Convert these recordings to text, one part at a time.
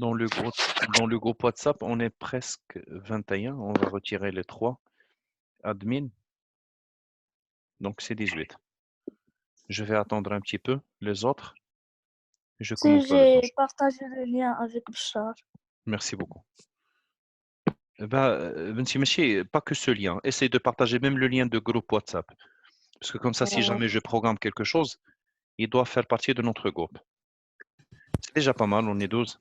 Dans le groupe WhatsApp, on est presque 21. On va retirer les 3 admins. Donc, c'est 18. Je vais attendre un petit peu les autres. Je Si commence le temps. j'ai partagé le lien avec Bchar. Merci beaucoup. Benti Machi, pas que ce lien. Essaye de partager même le lien de groupe WhatsApp. Parce que comme ça, si jamais je programme quelque chose, il doit faire partie de notre groupe. C'est déjà pas mal, on est 12.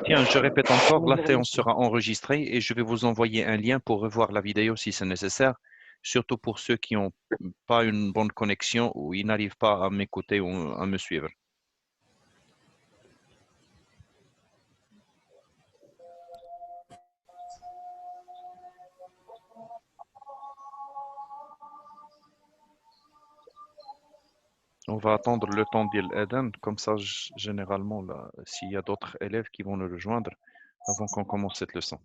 Tiens, je répète encore, la séance sera enregistrée et je vais vous envoyer un lien pour revoir la vidéo si c'est nécessaire, surtout pour ceux qui n'ont pas une bonne connexion ou ils n'arrivent pas à m'écouter ou à me suivre. On va attendre le temps d'Eden, comme ça, généralement, là, s'il y a d'autres élèves qui vont nous rejoindre avant qu'on commence cette leçon.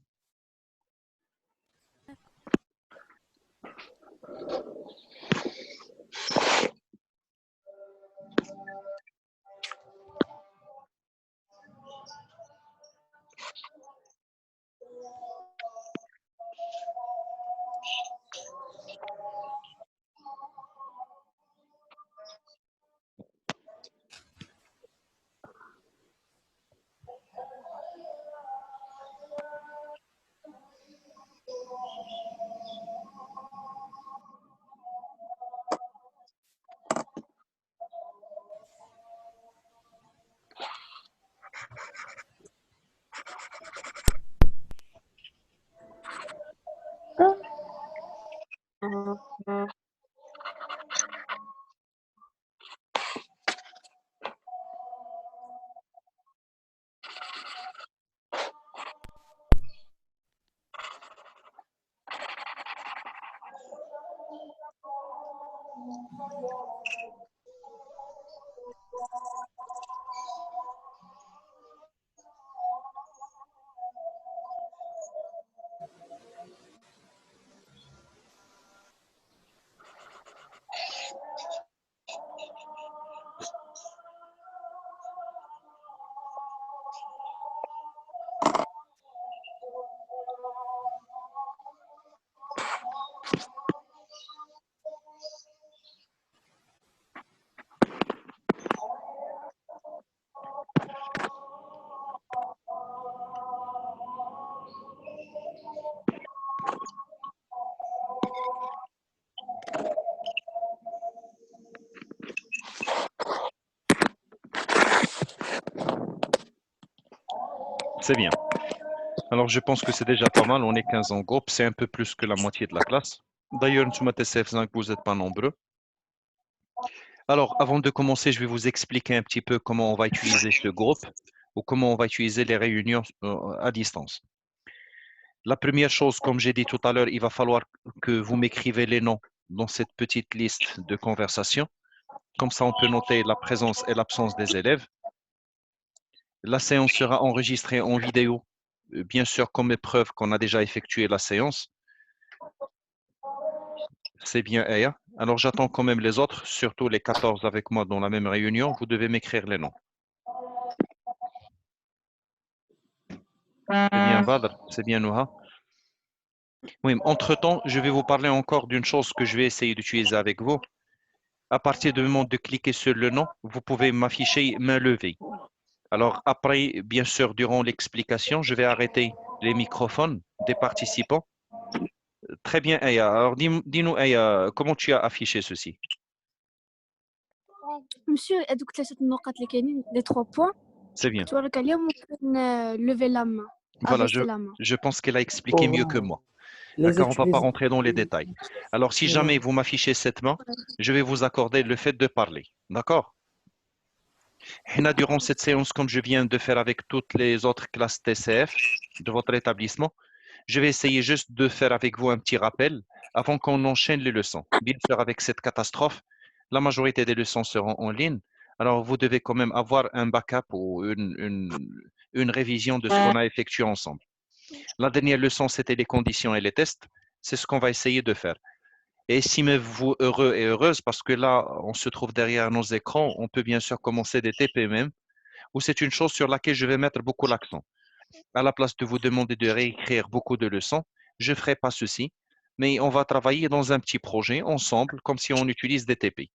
C'est bien. Alors, je pense que c'est déjà pas mal. On est 15 en groupe. C'est un peu plus que la moitié de la classe. D'ailleurs, nous sommes TCF5, vous n'êtes pas nombreux. Alors, avant de commencer, je vais vous expliquer un petit peu comment on va utiliser ce groupe ou comment on va utiliser les réunions à distance. La première chose, comme j'ai dit tout à l'heure, il va falloir que vous m'écrivez les noms dans cette petite liste de conversation. Comme ça, on peut noter la présence et l'absence des élèves. La séance sera enregistrée en vidéo, bien sûr comme épreuve qu'on a déjà effectué la séance. C'est bien, Aya. Alors, j'attends quand même les autres, surtout les 14 avec moi dans la même réunion. Vous devez m'écrire les noms. C'est bien, Badr. C'est bien, Nouha. Oui, entre-temps, je vais vous parler encore d'une chose que je vais essayer d'utiliser avec vous. À partir du moment de cliquer sur le nom, vous pouvez m'afficher main levée. Alors, après, bien sûr, durant l'explication, je vais arrêter les microphones des participants. Très bien, Aya. Alors, dis-nous, Aya, comment tu as affiché ceci? Monsieur, هذوك ثلاثة النقط اللي كاينين les 3 points C'est bien. تورك عليهم ممكن lever la main. Voilà, Abaisser la main. je pense qu'elle a expliqué mieux que moi. Les D'accord, on ne va pas utiliser. rentrer dans les détails. Alors, si jamais vous m'affichez cette main, je vais vous accorder le fait de parler. D'accord? Durant cette séance, comme je viens de faire avec toutes les autres classes TCF de votre établissement, je vais essayer juste de faire avec vous un petit rappel avant qu'on enchaîne les leçons. Bien sûr, avec cette catastrophe, la majorité des leçons seront en ligne. Alors, vous devez quand même avoir un backup ou une révision de ce qu'on a effectué ensemble. La dernière leçon, c'était les conditions et les tests. C'est ce qu'on va essayer de faire. Et estimez-vous heureux et heureuse parce que là, on se trouve derrière nos écrans. On peut bien sûr commencer des TP même ou c'est une chose sur laquelle je vais mettre beaucoup l'accent. À la place de vous demander de réécrire beaucoup de leçons, je ne ferai pas ceci, mais on va travailler dans un petit projet ensemble, comme si on utilise des TP.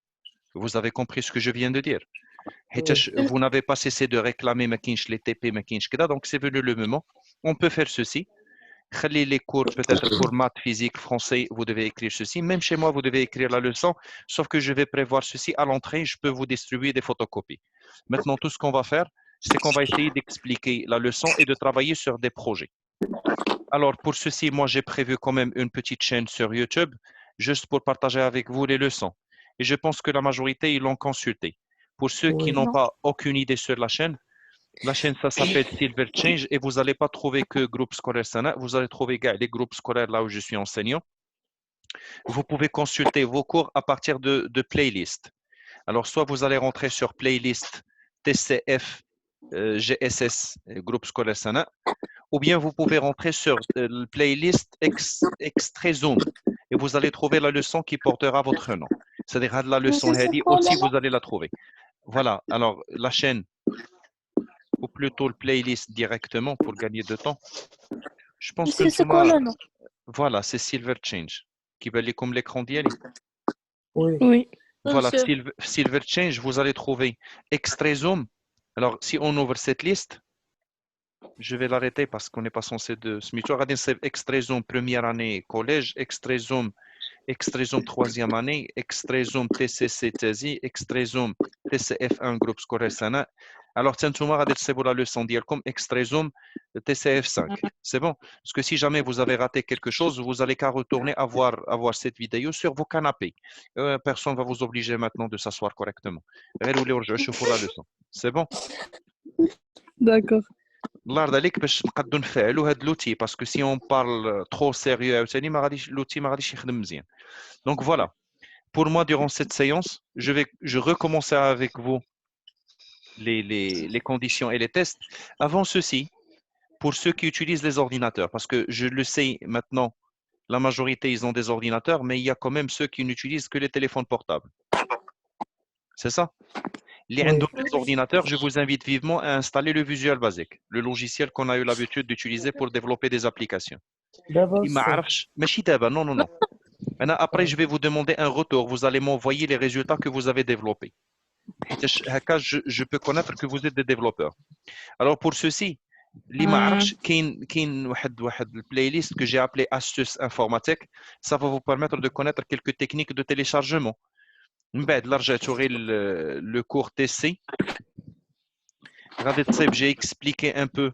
Vous avez compris ce que je viens de dire. Vous n'avez pas cessé de réclamer les TP, donc c'est venu le moment. On peut faire ceci. Les cours, peut-être pour maths, physique, français, vous devez écrire ceci. Même chez moi, vous devez écrire la leçon, sauf que je vais prévoir ceci à l'entrée. Je peux vous distribuer des photocopies. Maintenant, tout ce qu'on va faire, c'est qu'on va essayer d'expliquer la leçon et de travailler sur des projets. Alors, pour ceci, moi, j'ai prévu quand même une petite chaîne sur YouTube, juste pour partager avec vous les leçons. Et je pense que la majorité, ils l'ont consulté. Pour ceux qui n'ont pas aucune idée sur la chaîne, ça s'appelle Silver Change et vous n'allez pas trouver que groupe scolaire Sana, vous allez trouver les groupes scolaires là où je suis enseignant. Vous pouvez consulter vos cours à partir de playlists. Alors, soit vous allez rentrer sur playlist TCF GSS, groupe scolaire Sana, ou bien vous pouvez rentrer sur le playlist Extrait Zoom et vous allez trouver la leçon qui portera votre nom. C'est-à-dire la leçon Hadi aussi, vous allez la trouver. Voilà, alors la chaîne, ou plutôt le playlist directement pour gagner de temps. Je pense que C'est quoi le nom? voilà, c'est Silver Change. Qui va aller comme l'écran d'hier. Oui. Voilà, Silver Change, vous allez trouver Extrait Zoom. Alors, si on ouvre cette liste, je vais l'arrêter parce qu'on n'est pas censé de se mutuer. Regardez, c'est Extrait Zoom première année collège, Extrait Zoom troisième année, Extrait Zoom TCC TESI, Extrait Zoom TCF1 groupe scolaire Sana. Alors, tiens, tout le monde a la leçon d'hier comme Extrait Zoom TCF5. C'est bon? Parce que si jamais vous avez raté quelque chose, vous n'allez qu'à retourner à voir cette vidéo sur vos canapés. Personne ne va vous obliger maintenant de s'asseoir correctement. Je pour la leçon. C'est bon? D'accord. L'outil parce que si on parle trop sérieux l'outil donc voilà, pour moi durant cette séance je recommencer avec vous les conditions et les tests. Avant ceci, pour ceux qui utilisent les ordinateurs, parce que je le sais maintenant, la majorité ils ont des ordinateurs, mais il y a quand même ceux qui n'utilisent que les téléphones portables, c'est ça? Les ordinateurs, je vous invite vivement à installer le Visual Basic, le logiciel qu'on a eu l'habitude d'utiliser pour développer des applications. Non, non, non. Après, je vais vous demander un retour. Vous allez m'envoyer les résultats que vous avez développés. Je peux connaître que vous êtes des développeurs. Alors, pour ceci, le playlist que j'ai appelé Astuces informatiques, ça va vous permettre de connaître quelques techniques de téléchargement. Le cours TC. J'ai expliqué un peu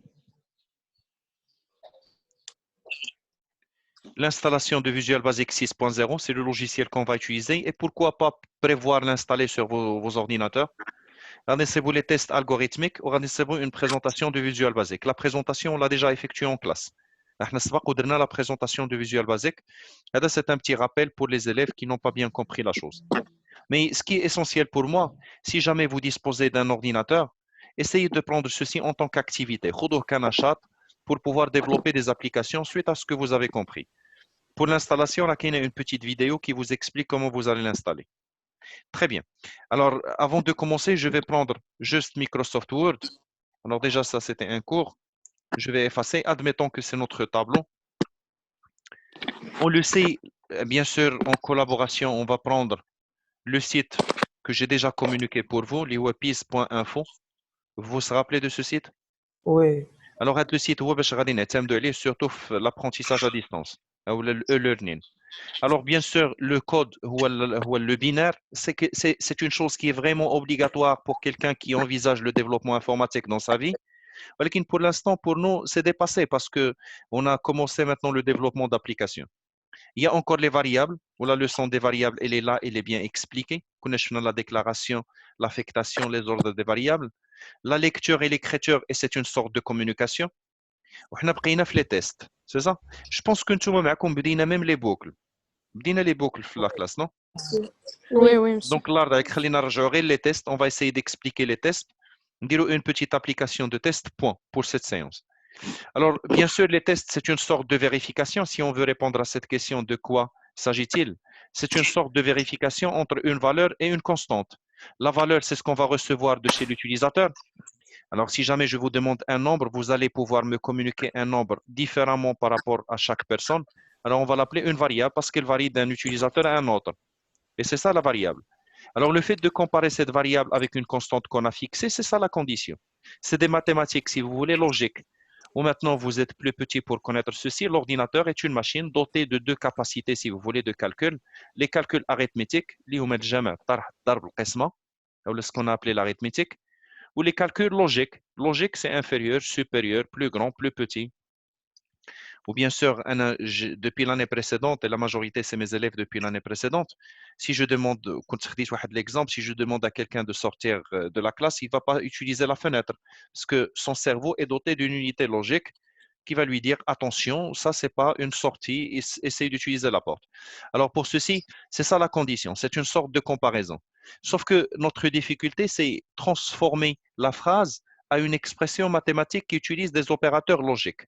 l'installation de Visual Basic 6.0, c'est le logiciel qu'on va utiliser et pourquoi pas prévoir l'installer sur vos ordinateurs. Regardez-vous les tests algorithmiques ou regardez-vous une présentation de Visual Basic. La présentation, on l'a déjà effectuée en classe. La présentation de Visual Basic, c'est un petit rappel pour les élèves qui n'ont pas bien compris la chose. Mais ce qui est essentiel pour moi, si jamais vous disposez d'un ordinateur, essayez de prendre ceci en tant qu'activité. Pour pouvoir développer des applications suite à ce que vous avez compris. Pour l'installation, là, il y a une petite vidéo qui vous explique comment vous allez l'installer. Très bien. Alors, avant de commencer, je vais prendre juste Microsoft Word. Alors déjà, ça, c'était un cours. Je vais effacer. Admettons que c'est notre tableau. On le sait, bien sûr, en collaboration, on va prendre le site que j'ai déjà communiqué pour vous, liwapis.info. Vous vous rappelez de ce site? Oui. Alors, le site web, surtout l'apprentissage à distance, ou le e-learning. Alors, bien sûr, le code ou le binaire, c'est une chose qui est vraiment obligatoire pour quelqu'un qui envisage le développement informatique dans sa vie. Mais pour l'instant, pour nous, c'est dépassé parce qu'on a commencé maintenant le développement d'applications. Il y a encore les variables, où la leçon des variables, elle est là, elle est bien expliquée. Connaissons la déclaration, l'affectation, les ordres des variables. La lecture et l'écriture, et c'est une sorte de communication. On a pris les tests, c'est ça? Je pense que nous avons même les boucles. بدينا les boucles dans la classe, non? Oui, oui, monsieur. Donc là, les tests, on va essayer d'expliquer les tests. Dire une petite application de test, point, pour cette séance. Alors, bien sûr, les tests, c'est une sorte de vérification. Si on veut répondre à cette question, de quoi s'agit-il? C'est une sorte de vérification entre une valeur et une constante. La valeur, c'est ce qu'on va recevoir de chez l'utilisateur. Alors, si jamais je vous demande un nombre, vous allez pouvoir me communiquer un nombre différemment par rapport à chaque personne. Alors, on va l'appeler une variable parce qu'elle varie d'un utilisateur à un autre. Et c'est ça la variable. Alors, le fait de comparer cette variable avec une constante qu'on a fixée, c'est ça la condition. C'est des mathématiques, si vous voulez, logiques. Ou maintenant, vous êtes plus petit pour connaître ceci. L'ordinateur est une machine dotée de deux capacités, si vous voulez, de calcul. Les calculs arithmétiques, ce qu'on a appelé l'arithmétique, ou les calculs logiques. Logique, c'est inférieur, supérieur, plus grand, plus petit. Ou bien sûr, depuis l'année précédente, et la majorité, c'est mes élèves depuis l'année précédente, si je demande, l'exemple, si je demande à quelqu'un de sortir de la classe, il ne va pas utiliser la fenêtre, parce que son cerveau est doté d'une unité logique qui va lui dire, attention, ça, ce n'est pas une sortie, essaye d'utiliser la porte. Alors, pour ceci, c'est ça la condition, c'est une sorte de comparaison. Sauf que notre difficulté, c'est transformer la phrase à une expression mathématique qui utilise des opérateurs logiques.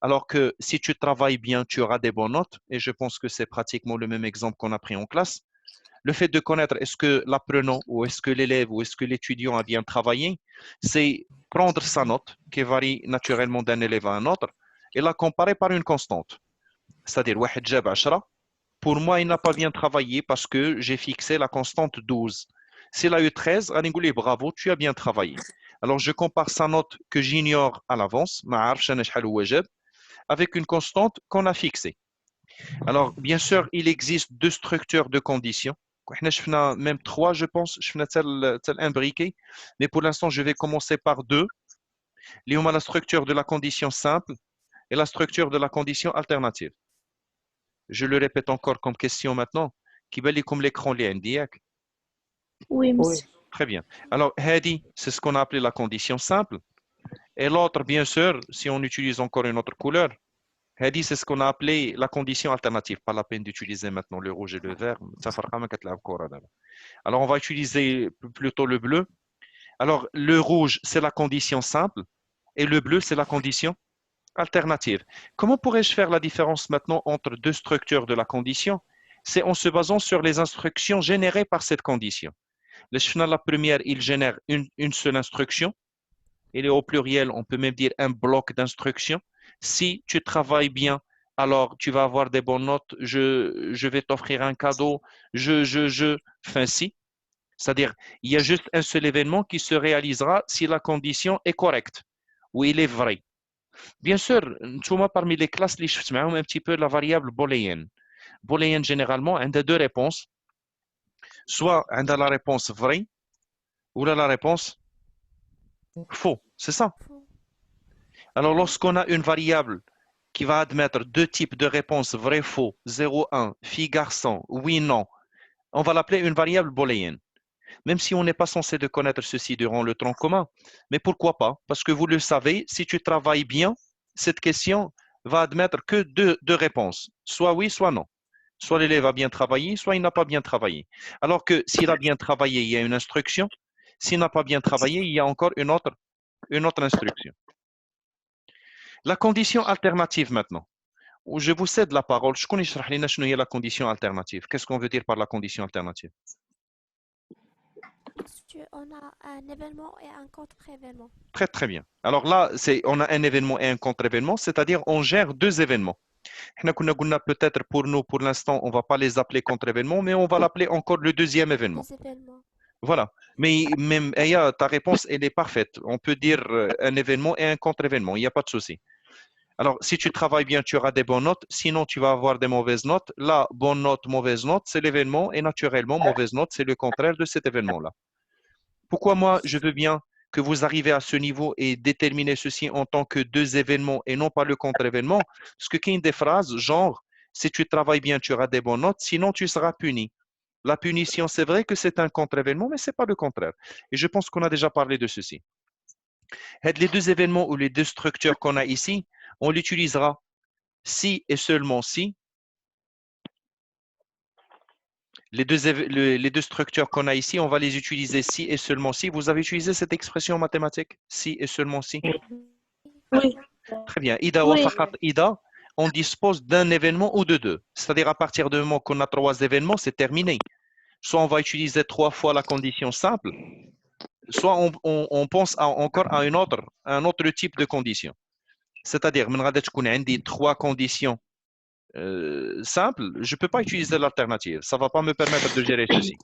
Alors que si tu travailles bien, tu auras des bonnes notes. Et je pense que c'est pratiquement le même exemple qu'on a pris en classe. Le fait de connaître est-ce que l'apprenant ou est-ce que l'élève ou est-ce que l'étudiant a bien travaillé, c'est prendre sa note qui varie naturellement d'un élève à un autre et la comparer par une constante. C'est-à-dire, pour moi, il n'a pas bien travaillé parce que j'ai fixé la constante 12. S'il a eu 13, Aningouli, bravo, tu as bien travaillé. Alors, je compare sa note que j'ignore à l'avance, avec une constante qu'on a fixée. Alors, bien sûr, il existe deux structures de conditions. Même trois, je pense, tel imbriqué. Mais pour l'instant, je vais commencer par deux. La structure de la condition simple et la structure de la condition alternative. Je le répète encore comme question maintenant. Qui va comme l'écran l'indique. Oui, monsieur. Très bien. Alors, Hadi, c'est ce qu'on a appelé la condition simple. Et l'autre, bien sûr, si on utilise encore une autre couleur, Hadi, c'est ce qu'on a appelé la condition alternative. Pas la peine d'utiliser maintenant le rouge et le vert. Alors, on va utiliser plutôt le bleu. Alors, le rouge, c'est la condition simple et le bleu, c'est la condition alternative. Comment pourrais-je faire la différence maintenant entre deux structures de la condition? C'est en se basant sur les instructions générées par cette condition. La première, il génère une seule instruction. Il est au pluriel, on peut même dire un bloc d'instructions. Si tu travailles bien, alors tu vas avoir des bonnes notes, je vais t'offrir un cadeau, enfin si. C'est-à-dire, il y a juste un seul événement qui se réalisera si la condition est correcte ou il est vrai. Bien sûr, parmi les classes, les un petit peu la variable booléenne. Booléenne, généralement, elle a deux réponses. Soit elle a la réponse vraie ou la réponse faux. C'est ça. Alors, lorsqu'on a une variable qui va admettre deux types de réponses vrai-faux, 0, 1, fille-garçon, oui-non, on va l'appeler une variable booléenne. Même si on n'est pas censé de connaître ceci durant le tronc commun. Mais pourquoi pas? Parce que vous le savez, si tu travailles bien, cette question va admettre que deux réponses, soit oui, soit non. Soit l'élève a bien travaillé, soit il n'a pas bien travaillé. Alors que s'il a bien travaillé, il y a une instruction. S'il n'a pas bien travaillé, il y a encore une autre instruction. La condition alternative maintenant. Je vous cède la parole. Je connais la condition alternative. Qu'est-ce qu'on veut dire par la condition alternative? On a un événement et un contre-événement. Très, très bien. Alors là, on a un événement et un contre-événement, c'est-à-dire on gère deux événements. Peut-être pour nous, pour l'instant, on ne va pas les appeler contre-événements, mais on va l'appeler encore le deuxième événement. Voilà. Mais même, Aya, ta réponse, elle est parfaite. On peut dire un événement et un contre-événement. Il n'y a pas de souci. Alors, si tu travailles bien, tu auras des bonnes notes. Sinon, tu vas avoir des mauvaises notes. Là, bonne note, mauvaise note, c'est l'événement. Et naturellement, mauvaise note, c'est le contraire de cet événement-là. Pourquoi moi, je veux bien que vous arrivez à ce niveau et déterminer ceci en tant que deux événements et non pas le contre-événement? Parce que qu'il y a des phrases genre, si tu travailles bien, tu auras des bonnes notes, sinon tu seras puni. La punition, c'est vrai que c'est un contre-événement, mais ce n'est pas le contraire. Et je pense qu'on a déjà parlé de ceci. Les deux événements ou les deux structures qu'on a ici, on l'utilisera si et seulement si. Les deux structures qu'on a ici, on va les utiliser si et seulement si. Vous avez utilisé cette expression mathématique? Si et seulement si? Oui. Très bien. Ida, Ida, on dispose d'un événement ou de deux. C'est-à-dire à partir du moment qu'on a trois événements, c'est terminé. Soit on va utiliser trois fois la condition simple, soit on pense encore à un autre type de condition. C'est-à-dire, j'ai trois conditions simples, je ne peux pas utiliser l'alternative. Ça ne va pas me permettre de gérer ceci.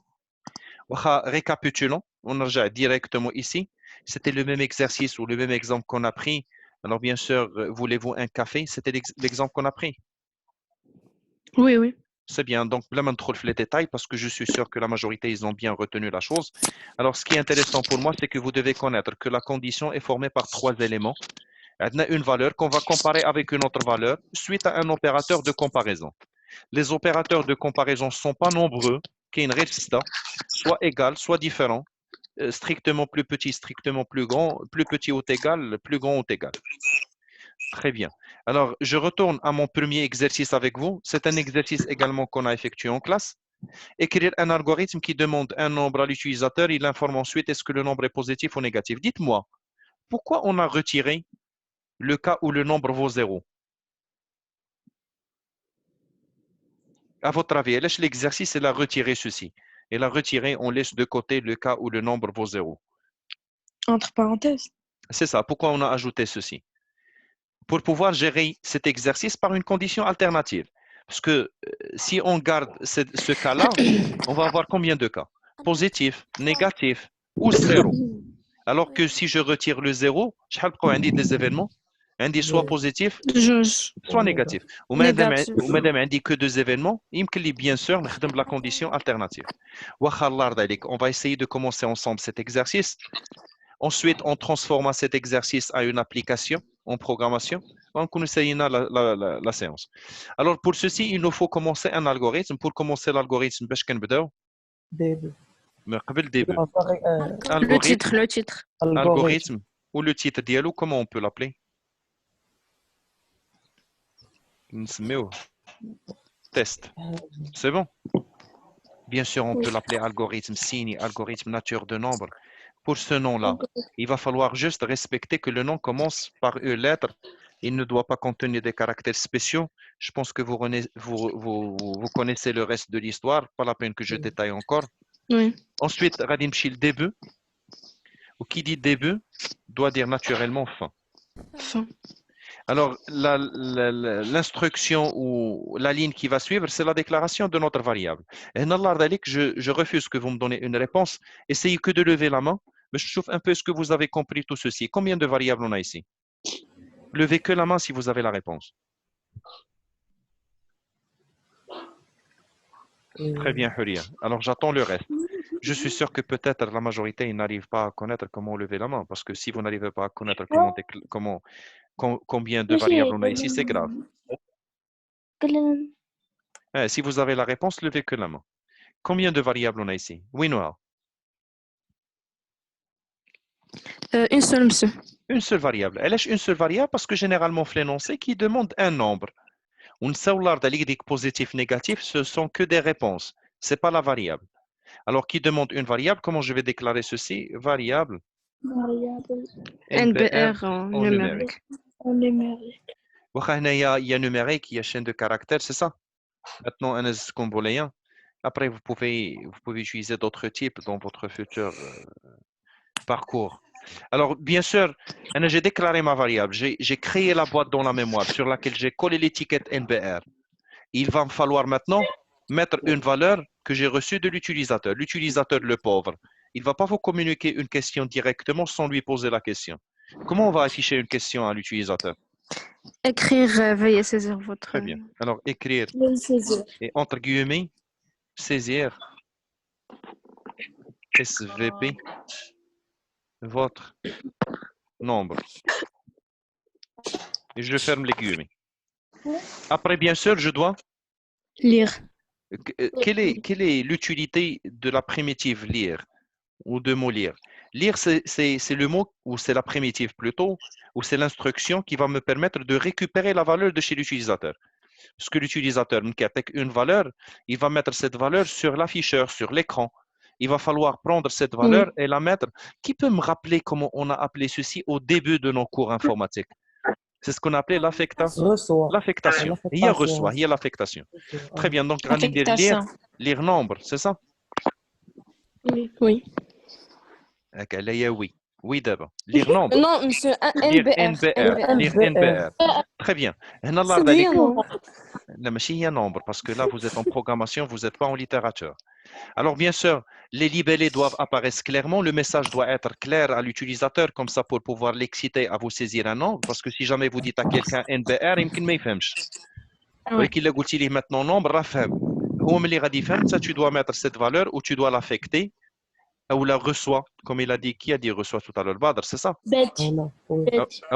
Récapitulons, on revient directement ici. C'était le même exercice ou le même exemple qu'on a pris. Alors, bien sûr, voulez-vous un café? C'était l'exemple qu'on a pris. Oui, oui. C'est bien. Donc, là, on trouve les détails parce que je suis sûr que la majorité, ils ont bien retenu la chose. Alors, ce qui est intéressant pour moi, c'est que vous devez connaître que la condition est formée par trois éléments. On a une valeur qu'on va comparer avec une autre valeur suite à un opérateur de comparaison. Les opérateurs de comparaison ne sont pas nombreux, qui soit égal, soit différent, strictement plus petit, strictement plus grand, plus petit ou égal, plus grand ou égal. Très bien. Alors, je retourne à mon premier exercice avec vous. C'est un exercice également qu'on a effectué en classe. Écrire un algorithme qui demande un nombre à l'utilisateur. Il informe ensuite est-ce que le nombre est positif ou négatif. Dites-moi, pourquoi on a retiré le cas où le nombre vaut 0? À votre avis, l'exercice, il a retiré ceci. Il a retiré, on laisse de côté le cas où le nombre vaut 0. Entre parenthèses. C'est ça. Pourquoi on a ajouté ceci? Pour pouvoir gérer cet exercice par une condition alternative. Parce que si on garde ce cas-là, on va avoir combien de cas? Positif, négatif ou 0. Alors que si je retire le 0, je vais des événements, soit positif, soit négatif. Ou madame indique que deux événements, il me bien sûr la condition alternative. On va essayer de commencer ensemble cet exercice. Ensuite, on transforme cet exercice à une application en programmation. On connaît la séance. Alors, pour ceci, il nous faut commencer un algorithme. Pour commencer l'algorithme, début. début. Le titre. Algorithme ou le titre dialogue, comment on peut l'appeler? Test. C'est bon? Bien sûr, on peut l'appeler algorithme signe, algorithme nature de nombre. Pour ce nom-là, il va falloir juste respecter que le nom commence par une lettre. Il ne doit pas contenir des caractères spéciaux. Je pense que vous connaissez le reste de l'histoire. Pas la peine que je détaille encore. Oui. Ensuite, Radim Shil début. Ou qui dit début doit dire naturellement fin. Fin. Alors, l'instruction ou la ligne qui va suivre, c'est la déclaration de notre variable. Et je refuse que vous me donnez une réponse. Essayez que de lever la main. Mais je chauffe un peu, est-ce que vous avez compris tout ceci? Combien de variables on a ici? Levez que la main si vous avez la réponse. Très bien, Huria. Alors, j'attends le reste. Je suis sûr que peut-être la majorité n'arrive pas à connaître comment lever la main. Parce que si vous n'arrivez pas à connaître combien de variables on a ici, c'est grave. Si vous avez la réponse, levez que la main. Combien de variables on a ici? Oui, Noah. Une seule, monsieur. Une seule variable. Elle est une seule variable parce que généralement, l'énoncé qui demande un nombre. On sait positif, négatif, ce sont que des réponses. Ce n'est pas la variable. Alors, qui demande une variable, comment je vais déclarer ceci? Variable. NBR en numérique. Il y a numérique, il y a chaîne de caractères, c'est ça? Maintenant, un comboléen. Après, vous pouvez utiliser d'autres types dans votre futur parcours. Alors, bien sûr, j'ai déclaré ma variable. J'ai créé la boîte dans la mémoire sur laquelle j'ai collé l'étiquette NBR. Il va me falloir maintenant mettre une valeur que j'ai reçue de l'utilisateur. L'utilisateur, le pauvre, il ne va pas vous communiquer une question directement sans lui poser la question. Comment on va afficher une question à l'utilisateur? Écrire, veuillez saisir votre... Très bien. Alors, écrire et entre guillemets, saisir SVP votre nombre. Et je ferme les guillemets. Après, bien sûr, je dois lire. Quelle est l'utilité de la primitive lire ou de mot lire? Lire, c'est le mot, ou c'est la primitive plutôt, ou c'est l'instruction qui va me permettre de récupérer la valeur de chez l'utilisateur. Parce que l'utilisateur, avec une valeur, il va mettre cette valeur sur l'afficheur, sur l'écran. Il va falloir prendre cette valeur et la mettre. Qui peut me rappeler comment on a appelé ceci au début de nos cours informatiques? C'est ce qu'on appelait l'affectation. Il y a reçoit, il y a l'affectation. Très bien, donc lire nombre, c'est ça? Oui. Oui. Oui, d'abord. Lire nombre. Non, monsieur, un Lire NBR. NBR. Lire NBR. Très bien. هنا الله يرضى C'est عليك. bien, non? لا ماشي هي nombre parce que là vous êtes en programmation, vous n'êtes pas en littérature. Alors bien sûr, les libellés doivent apparaître clairement, le message doit être clair à l'utilisateur comme ça pour pouvoir l'exciter à vous saisir un nombre parce que si jamais vous dites à quelqu'un NBR, يمكن ما يفهمش. ولكن إلا قلتي ليه maintenant nombre راه فهم. هو ملي غادي يفهم ça tu dois mettre cette valeur ou tu dois l'affecter ou la reçoit comme il a dit, qui a dit reçoit tout à l'heure Badr, c'est ça?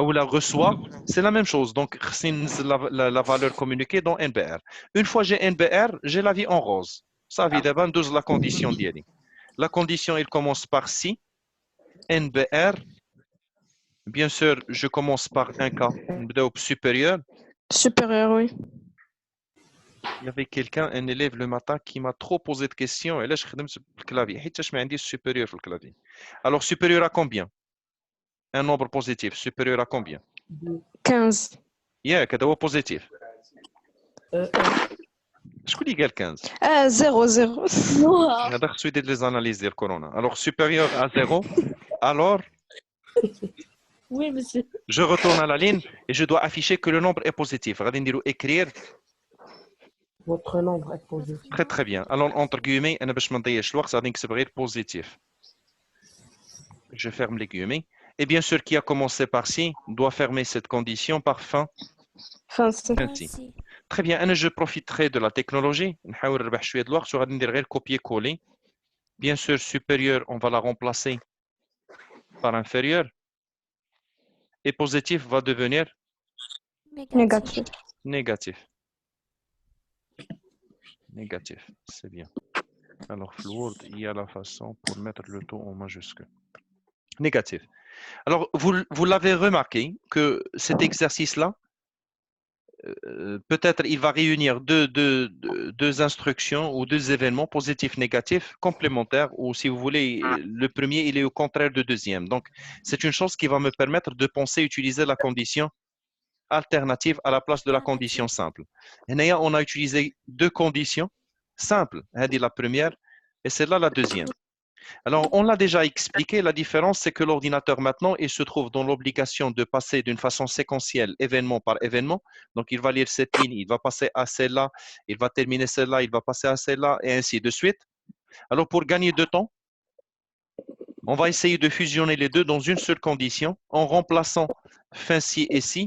Ou la reçoit, c'est la même chose. Donc, c'est la valeur communiquée dans NBR. Une fois j'ai NBR, j'ai la vie en rose. Ça, évidemment, douze la condition d'y. La condition, il commence par si. NBR. Bien sûr, je commence par un cas supérieur. Supérieur, oui. Il y avait quelqu'un, un élève le matin, qui m'a trop posé de questions. Et là, je خدمت le clavier. حيت je m'ai supérieur sur le clavier. Alors, supérieur à combien? Un nombre positif. Supérieur à combien? 15. Yeah, كذا هو positif. شكون اللي قال 15؟ 0, 0. هذا خصو يدير les analyses ديال كورونا. Alors, supérieur à 0. Alors, Oui, monsieur. je retourne à la ligne et je dois afficher que le nombre est positif. غادي نديرو écrire. Votre nombre est positif. Très très bien. Alors, entre guillemets, أنا باش ما نضيعش الوقت غادي نكتب غير positif. Je ferme les guillemets. Et bien sûr, qui a commencé par si doit fermer cette condition par fin. Fin, si. Ainsi. Très bien. Je profiterai de la technologie. نحاول نربح شوية الوقت وغادي ندير غير copier-coller. Bien sûr, supérieur, on va la remplacer par inférieur. Et positif va devenir Négatif. négatif. Négatif, c'est bien. Alors, Floord, il y a la façon pour mettre le taux en majuscule. Négatif. Alors, vous l'avez remarqué que cet exercice-là, peut-être il va réunir deux instructions ou deux événements positifs, négatifs, complémentaires, ou si vous voulez, le premier, il est au contraire du deuxième. Donc, c'est une chose qui va me permettre de penser utiliser la condition alternative à la place de la condition simple. Et on a utilisé deux conditions simples. La première et celle-là la deuxième. Alors, on l'a déjà expliqué, la différence, c'est que l'ordinateur maintenant, il se trouve dans l'obligation de passer d'une façon séquentielle, événement par événement. Donc, il va lire cette ligne, il va passer à celle-là, il va terminer celle-là, il va passer à celle-là, et ainsi de suite. Alors, pour gagner de temps, on va essayer de fusionner les deux dans une seule condition, en remplaçant fin si et si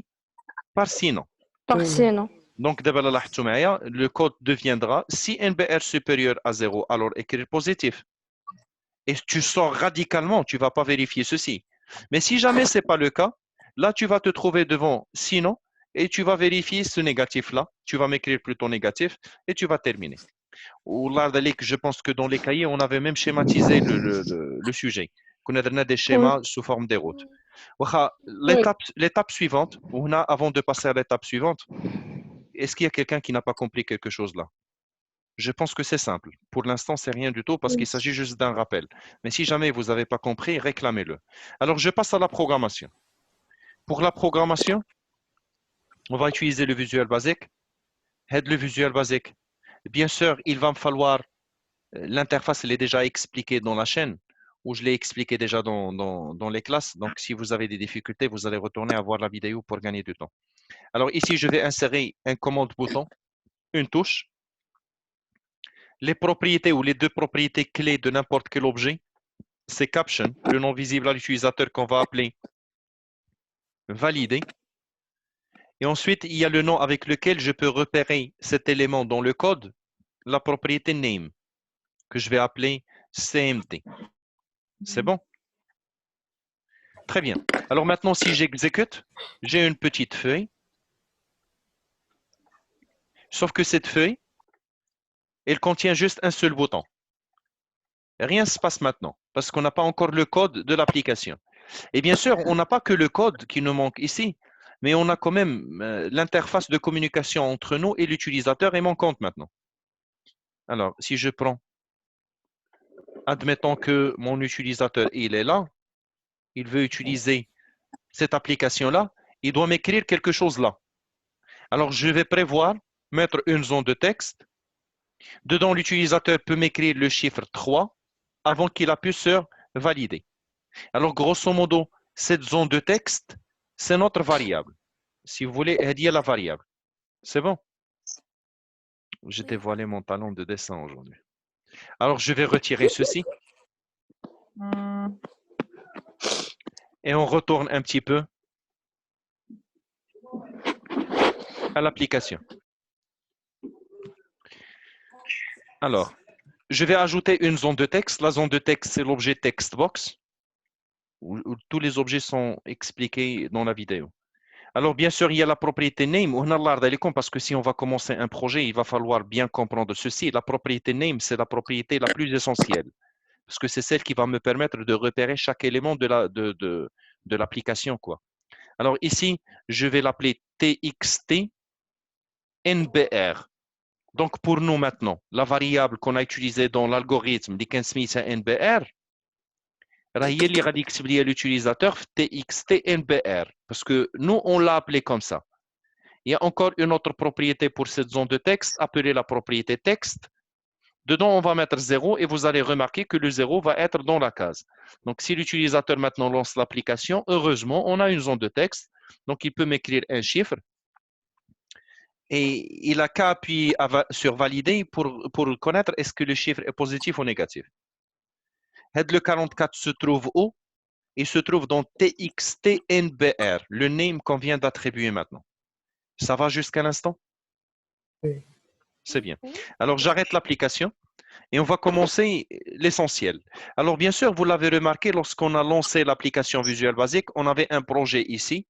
par sinon. Par si, non. Donc, le code deviendra si NBR supérieur à 0, alors écrire positif. Et tu sors radicalement, tu ne vas pas vérifier ceci. Mais si jamais ce n'est pas le cas, là, tu vas te trouver devant sinon et tu vas vérifier ce négatif-là. Tu vas m'écrire plutôt négatif et tu vas terminer. Ou là, je pense que dans les cahiers, on avait même schématisé le sujet. On a des schémas sous forme des routes. L'étape suivante, avant de passer à l'étape suivante, est-ce qu'il y a quelqu'un qui n'a pas compris quelque chose là? Je pense que c'est simple. Pour l'instant, c'est rien du tout parce qu'il s'agit juste d'un rappel. Mais si jamais vous n'avez pas compris, réclamez-le. Alors, je passe à la programmation. Pour la programmation, on va utiliser le Visual Basic. Le Visual Basic. Bien sûr, il va me falloir... L'interface, elle est déjà expliquée dans la chaîne ou je l'ai expliqué déjà dans les classes. Donc, si vous avez des difficultés, vous allez retourner à voir la vidéo pour gagner du temps. Alors, ici, je vais insérer un commande-bouton, une touche. Les propriétés ou les deux propriétés clés de n'importe quel objet, c'est caption, le nom visible à l'utilisateur qu'on va appeler valider. Et ensuite, il y a le nom avec lequel je peux repérer cet élément dans le code, la propriété name, que je vais appeler CMD. C'est bon? Très bien. Alors maintenant, si j'exécute, j'ai une petite feuille. Sauf que cette feuille, elle contient juste un seul bouton. Rien ne se passe maintenant, parce qu'on n'a pas encore le code de l'application. Et bien sûr, on n'a pas que le code qui nous manque ici, mais on a quand même l'interface de communication entre nous et l'utilisateur est manquante maintenant. Alors, si je prends, admettons que mon utilisateur, il est là, il veut utiliser cette application-là, il doit m'écrire quelque chose là. Alors, je vais prévoir, mettre une zone de texte. Dedans, l'utilisateur peut m'écrire le chiffre 3 avant qu'il appuie sur valider. Alors, grosso modo, cette zone de texte, c'est notre variable. Si vous voulez, elle y est la variable. C'est bon? J'ai Oui. dévoilé mon talent de dessin aujourd'hui. Alors, je vais retirer ceci. Et on retourne un petit peu à l'application. Alors, je vais ajouter une zone de texte. La zone de texte, c'est l'objet textbox, où tous les objets sont expliqués dans la vidéo. Alors, bien sûr, il y a la propriété name, parce que si on va commencer un projet, il va falloir bien comprendre ceci. La propriété name, c'est la propriété la plus essentielle, parce que c'est celle qui va me permettre de repérer chaque élément de l'application, quoi. Alors ici, je vais l'appeler TXT NBR. Donc, pour nous maintenant, la variable qu'on a utilisée dans l'algorithme de Smith NBR, هي اللي غادي يكتب لي l'utilisateur TXT NBR, parce que nous, on l'a appelé comme ça. Il y a encore une autre propriété pour cette zone de texte, appelée la propriété texte. Dedans, on va mettre 0 et vous allez remarquer que le 0 va être dans la case. Donc, si l'utilisateur maintenant lance l'application, heureusement, on a une zone de texte. Donc, il peut m'écrire un chiffre. Et il a qu'à appuyer sur valider pour connaître est-ce que le chiffre est positif ou négatif. Le 44 se trouve où? Il se trouve dans TXTNBR, le name qu'on vient d'attribuer maintenant. Ça va jusqu'à l'instant? Oui. C'est bien. Alors, j'arrête l'application et on va commencer l'essentiel. Alors, bien sûr, vous l'avez remarqué, lorsqu'on a lancé l'application Visual Basic, on avait un projet ici.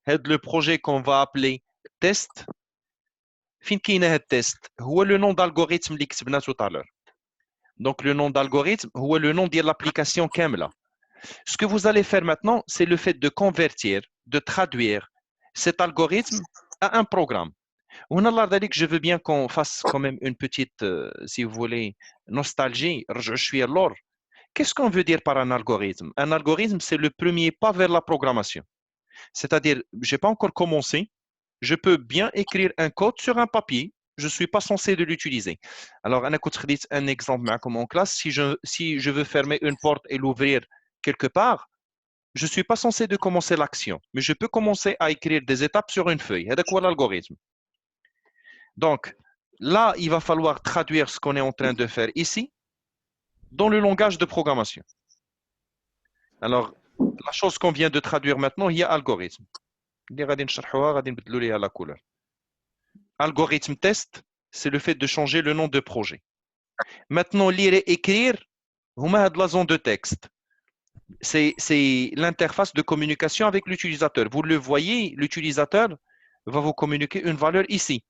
Le projet qu'on va appeler test. فين كاين هذا التيست هو le nom d'algorithme اللي كتبناه tout à l'heure. Donc le nom d'algorithme هو le nom de l'application كاملة. Ce que vous allez faire maintenant, c'est le fait de convertir, de traduire cet algorithme à un programme. Je veux bien qu'on fasse quand même une petite, si vous voulez, nostalgie. Je suis à l'or. Qu'est-ce qu'on veut dire par un algorithme? Un algorithme, c'est le premier pas vers la programmation. C'est-à-dire, je n'ai pas encore commencé, je peux bien écrire un code sur un papier, je ne suis pas censé de l'utiliser. Alors, un exemple en classe, si je veux fermer une porte et l'ouvrir quelque part, je ne suis pas censé de commencer l'action, mais je peux commencer à écrire des étapes sur une feuille. C'est quoi l'algorithme? Donc, là, il va falloir traduire ce qu'on est en train de faire ici dans le langage de programmation. Alors, la chose qu'on vient de traduire maintenant, il y a algorithme. Algorithme test, c'est le fait de changer le nom de projet. Maintenant, lire et écrire, la zone de texte. C'est l'interface de communication avec l'utilisateur. Vous le voyez, l'utilisateur va vous communiquer une valeur ici.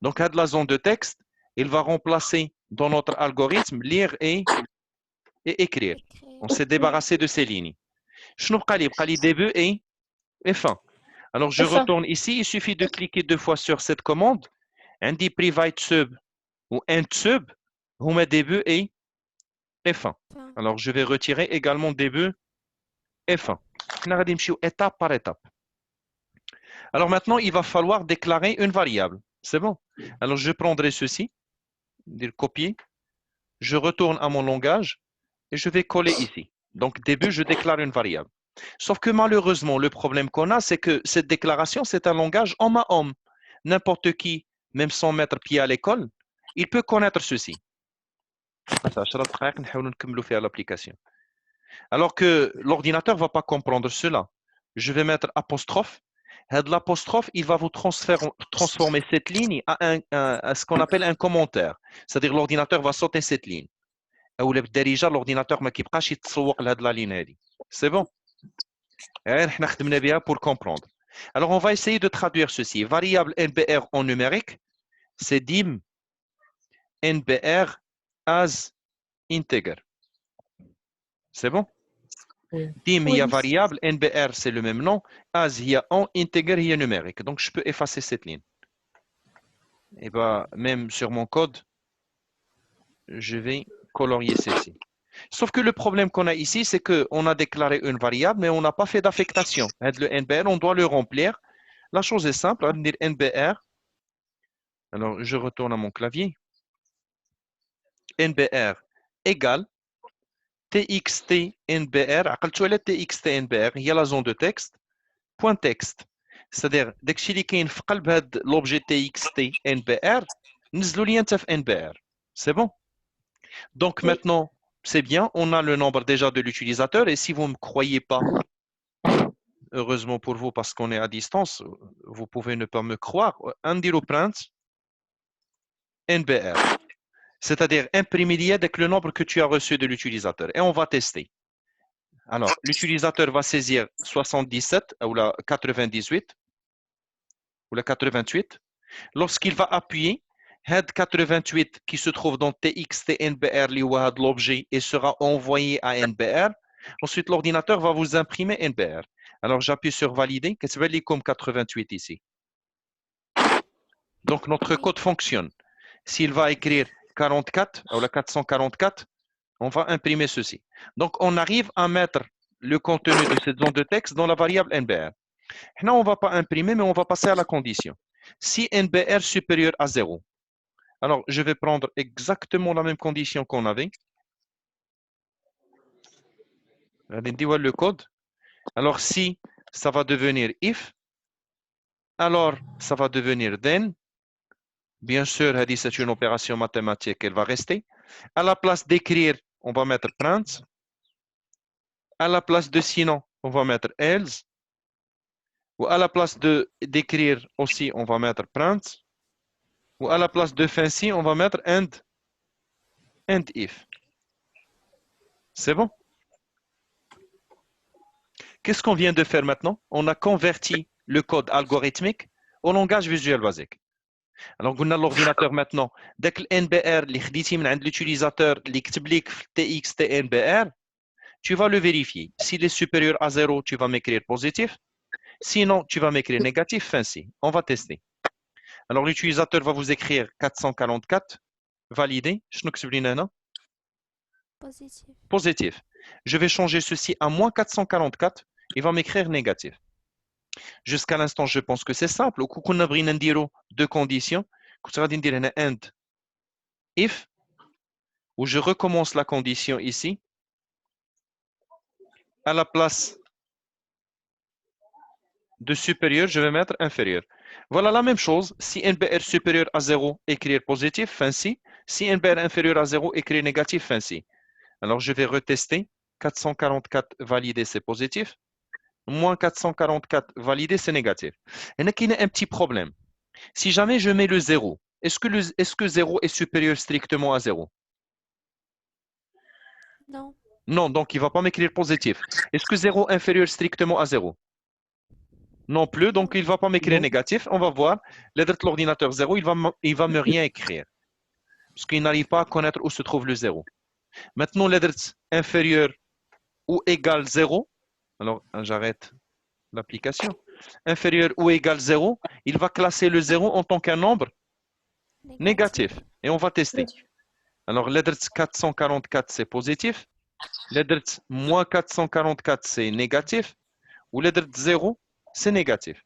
Donc, à la zone de texte, il va remplacer dans notre algorithme lire et écrire. On s'est débarrassé de ces lignes. Début et fin. Alors, je retourne ici. Il suffit de cliquer 2 fois sur cette commande. Un dit private sub ou end sub, vous mettez début et fin. Alors, je vais retirer également début et fin. On va étape par étape. Alors maintenant, il va falloir déclarer une variable. C'est bon. Alors, je prendrai ceci, dire copier. Je retourne à mon langage et je vais coller ici. Donc, début, je déclare une variable. Sauf que malheureusement, le problème qu'on a, c'est que cette déclaration, c'est un langage homme à homme. N'importe qui, même sans mettre pied à l'école, il peut connaître ceci. Alors que l'ordinateur ne va pas comprendre cela. Je vais mettre apostrophe. L'apostrophe, il va vous transformer cette ligne à ce qu'on appelle un commentaire. C'est-à-dire l'ordinateur va sauter cette ligne. Ou l'ordinateur ما كيبقاش يتسوق لهاد la ligne هذه. C'est bon. احنا خدمنا بها pour comprendre. Alors on va essayer de traduire ceci. Variable NBR en numérique, c'est dim NBR as integer. C'est bon? Oui. Dim il y a variable, NBR c'est le même nom, as il y a en, integer il y a numérique. Donc je peux effacer cette ligne. Et bien même sur mon code, je vais colorier ceci. Sauf que le problème qu'on a ici, c'est qu'on a déclaré une variable, mais on n'a pas fait d'affectation. Le NBR, on doit le remplir. La chose est simple, on va dire NBR. Alors, je retourne à mon clavier. NBR égale TXT NBR, عقلتوا على TXT NBR هي la zone de texte point texte. C'est-à-dire داكشي اللي كاين في قلب هاد l'objet TXT NBR نزلوا لي انت في NBR. C'est bon? Donc Oui. maintenant, c'est bien, on a le nombre déjà de l'utilisateur et si vous ne me croyez pas, heureusement pour vous parce qu'on est à distance, vous pouvez ne pas me croire, indiro print NBR. C'est-à-dire imprimer avec le nombre que tu as reçu de l'utilisateur et on va tester. Alors, l'utilisateur va saisir 77 ou la 98 ou la 88. Lorsqu'il va appuyer, head 88 qui se trouve dans TXT NBR l'objet et sera envoyé à NBR. Ensuite, l'ordinateur va vous imprimer NBR. Alors, j'appuie sur valider. Qu'est-ce que c'est comme 88 ici? Donc, notre code fonctionne. S'il va écrire 44 ou la 444, on va imprimer ceci. Donc, on arrive à mettre le contenu de cette zone de texte dans la variable NBR. Là, on ne va pas imprimer, mais on va passer à la condition. Si NBR supérieur à 0, alors je vais prendre exactement la même condition qu'on avait. Regardez le code. Alors, si ça va devenir if, alors ça va devenir then. Bien sûr, c'est une opération mathématique, elle va rester. À la place d'écrire, on va mettre print. À la place de sinon, on va mettre else. Ou à la place d'écrire aussi, on va mettre print. Ou à la place de fancy, on va mettre and if. C'est bon? Qu'est-ce qu'on vient de faire maintenant? On a converti le code algorithmique au langage visuel basique. Alors, on a l'ordinateur maintenant. Dès que l'NBR, l'utilisateur, TXT NBR, tu vas le vérifier. S'il est supérieur à 0, tu vas m'écrire positif. Sinon, tu vas m'écrire négatif, fancy. On va tester. Alors, l'utilisateur va vous écrire 444, validé. Positif. Positif. Je vais changer ceci à moins 444. Il va m'écrire négatif. Jusqu'à l'instant, je pense que c'est simple. Au coup qu'on a deux conditions, and if, où je recommence la condition ici, à la place de supérieur, je vais mettre inférieur. Voilà la même chose. Si NBR supérieur à 0, écrire positif, fancy. Si NBR inférieur à 0, écrire négatif, fancy. Alors, je vais retester. 444 validé, c'est positif. Moins 444 validé, c'est négatif. Et là, il y a un petit problème. Si jamais je mets le 0, est-ce que 0 est supérieur strictement à 0? Non. Non, donc il ne va pas m'écrire positif. Est-ce que 0 est inférieur strictement à 0? Non plus, donc il ne va pas m'écrire négatif. On va voir. L'ordinateur 0, il va me rien écrire. Parce qu'il n'arrive pas à connaître où se trouve le 0. Maintenant, l'adresse inférieur ou égal 0. Alors, j'arrête l'application. Inférieur ou égal 0, il va classer le 0 en tant qu'un nombre négatif. Et on va tester. Alors, l'adresse 444, c'est positif. L'adresse moins 444, c'est négatif. Ou l'adresse 0, c'est négatif.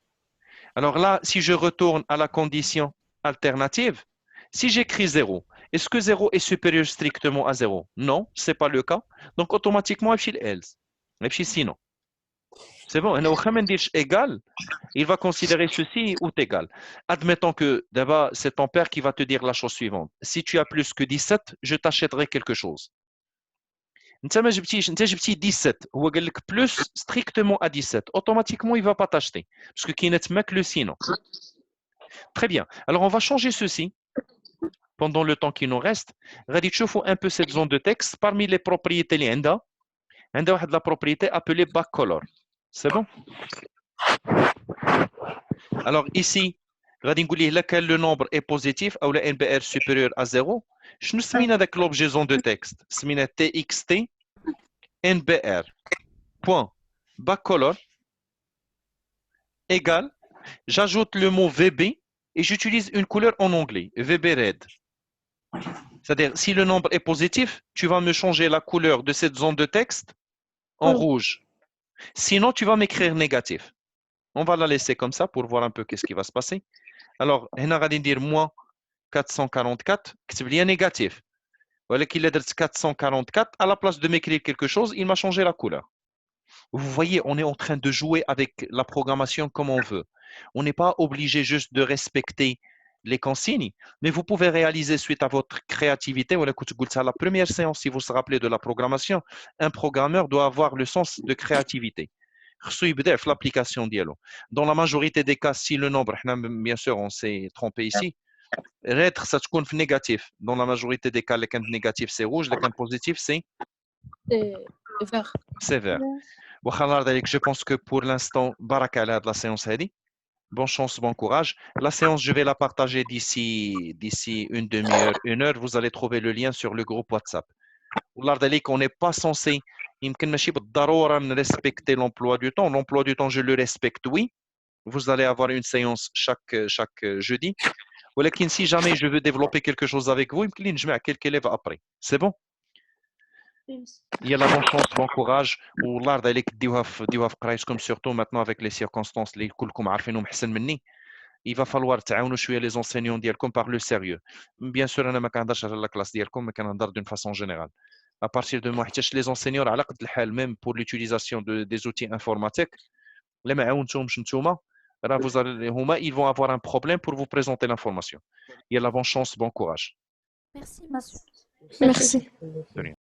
Alors là, si je retourne à la condition alternative, si j'écris 0, est-ce que 0 est supérieur strictement à 0? Non, ce n'est pas le cas. Donc, automatiquement, il else. Sinon. C'est bon. Égal, il va considérer ceci ou égal. Admettons que d'abord, c'est ton père qui va te dire la chose suivante. Si tu as plus que 17, je t'achèterai quelque chose. انت ما جبتي 17 هو قال لك plus strictement à 17 automatiquement il va pas t'acheter parce que كاين تماك le sinon. Très bien. Alors on va changer ceci pendant le temps qui nous reste. غادي تشوفوا un peu cette zone de texte parmi les propriétés اللي عندها واحد la propriété appelée backcolor. C'est bon? Alors ici غادي نقول ليه là que le nombre est positif ou le NBR supérieur à 0. شنو سمينا ذاك l'objet zone de texte؟ سمينا TXT NBR point backcolor égale, j'ajoute le mot VB et j'utilise une couleur en anglais, VB red. C'est-à-dire, si le nombre est positif, tu vas me changer la couleur de cette zone de texte en rouge. Sinon, tu vas m'écrire négatif. On va la laisser comme ça pour voir un peu qu'est-ce qui va se passer. Alors, on va dire moins 444, c'est bien négatif. Voilà qu'il a dit 444, à la place de m'écrire quelque chose, il m'a changé la couleur. Vous voyez, on est en train de jouer avec la programmation comme on veut. On n'est pas obligé juste de respecter les consignes, mais vous pouvez réaliser suite à votre créativité. Voilà, la première séance, si vous vous rappelez de la programmation, un programmeur doit avoir le sens de créativité. L'application dialogue. Dans la majorité des cas, si le nombre, bien sûr, on s'est trompé ici, être ça se négatif. Dans la majorité des cas, le cas négatif c'est rouge, le cas positif c'est Vert. vert. Je pense que pour l'instant, baraka de la séance hadi. Bonne chance, bon courage. La séance, je vais la partager d'ici une demi-heure, une heure. Vous allez trouver le lien sur le groupe WhatsApp. On n'est pas censé respecter l'emploi du temps. L'emploi du temps, je le respecte, oui. Vous allez avoir une séance chaque jeudi. Mais si jamais je veux développer quelque chose avec vous, je mets quelques élèves après. C'est bon? Il y a la bonne chance, bon courage. والله يرضى عليك ديوها في قرايتكم surtout maintenant avec les circonstances اللي كلكم عارفينهم احسن مني. Il va falloir تعاونوا شويه les enseignants ديالكم par le sérieux. Bien sûr انا ما كنهضرش على la classe ديالكم, mais كنهضر d'une façon générale. À partir de moi حتى les enseignants على قد الحال même pour l'utilisation des outils informatiques, اللي ما عاونتهمش نتوما راه هما ils vont avoir un problème pour vous présenter l'information. Il y a la bonne chance, bon courage. Merci, monsieur. Merci. De rien.